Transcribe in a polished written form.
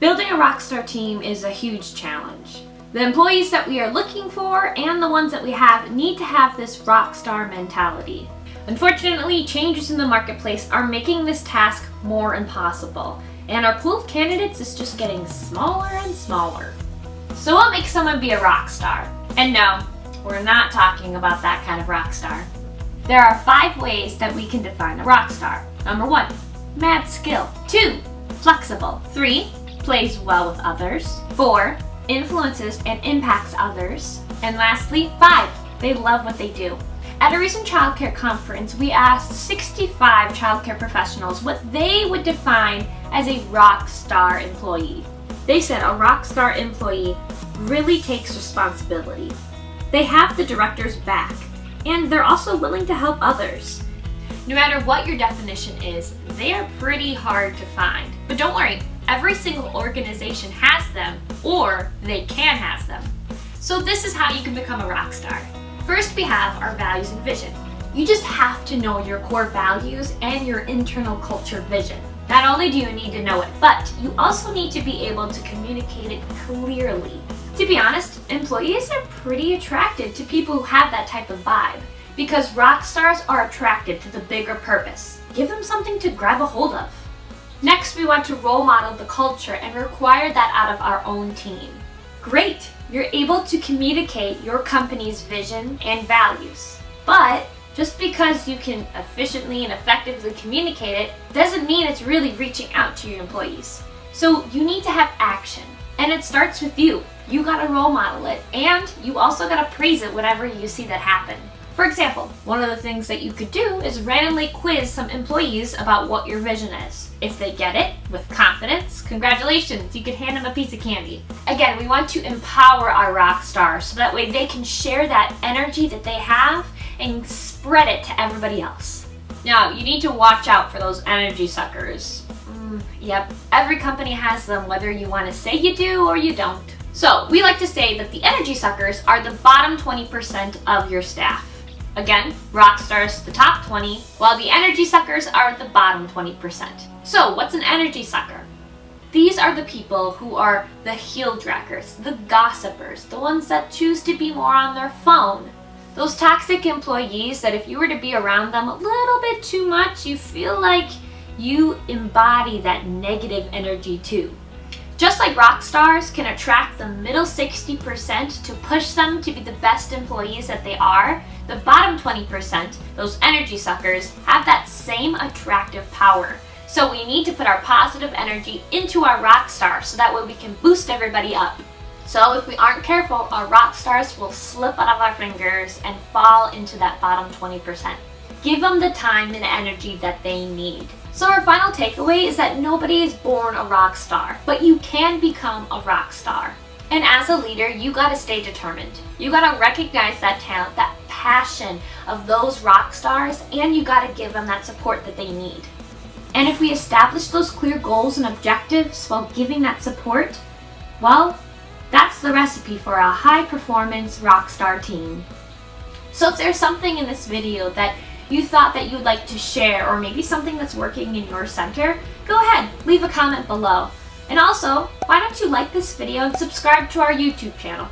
Building a rockstar team is a huge challenge. The employees that we are looking for and the ones that we have need to have this rockstar mentality. Unfortunately, changes in the marketplace are making this task more impossible, and our pool of candidates is just getting smaller and smaller. So what makes someone be a rockstar? And no, we're not talking about that kind of rockstar. There are 5 ways that we can define a rockstar. Number 1, mad skill. 2, flexible. 3, plays well with others. 4, influences and impacts others. And lastly, 5, they love what they do. At a recent childcare conference, we asked 65 childcare professionals what they would define as a rockstar employee. They said a rockstar employee really takes responsibility. They have the director's back, and they're also willing to help others. No matter what your definition is, they are pretty hard to find. But don't worry, every single organization has them, or they can have them. So this is how you can become a rock star. First, we have our values and vision. You just have to know your core values and your internal culture vision. Not only do you need to know it, but you also need to be able to communicate it clearly. To be honest, employees are pretty attracted to people who have that type of vibe, because rock stars are attracted to the bigger purpose. Give them something to grab a hold of. Next, we want to role model the culture and require that out of our own team. Great, you're able to communicate your company's vision and values. But just because you can efficiently and effectively communicate it doesn't mean it's really reaching out to your employees. So you need to have action, and it starts with you. You gotta role model it, and you also gotta praise it whenever you see that happen. For example, one of the things that you could do is randomly quiz some employees about what your vision is. If they get it with confidence, congratulations, you could hand them a piece of candy. Again, we want to empower our rock stars so that way they can share that energy that they have and spread it to everybody else. Now, you need to watch out for those energy suckers. Yep, every company has them, whether you want to say you do or you don't. So, we like to say that the energy suckers are the bottom 20% of your staff. Again, rock stars the top 20, while the energy suckers are the bottom 20%. So, what's an energy sucker? These are the people who are the heel draggers, the gossipers, the ones that choose to be more on their phone. Those toxic employees that if you were to be around them a little bit too much, you feel like you embody that negative energy too. Just like rock stars can attract the middle 60% to push them to be the best employees that they are, the bottom 20%, those energy suckers, have that same attractive power. So we need to put our positive energy into our rock star so that way we can boost everybody up. So if we aren't careful, our rock stars will slip out of our fingers and fall into that bottom 20%. Give them the time and energy that they need. So our final takeaway is that nobody is born a rock star, but you can become a rock star. And as a leader, you gotta stay determined. You gotta recognize that talent, that passion of those rock stars, and you gotta give them that support that they need. And if we establish those clear goals and objectives while giving that support, well, that's the recipe for a high-performance rock star team. So if there's something in this video that you thought that you'd like to share, or maybe something that's working in your center, go ahead, leave a comment below. And also, why don't you like this video and subscribe to our YouTube channel?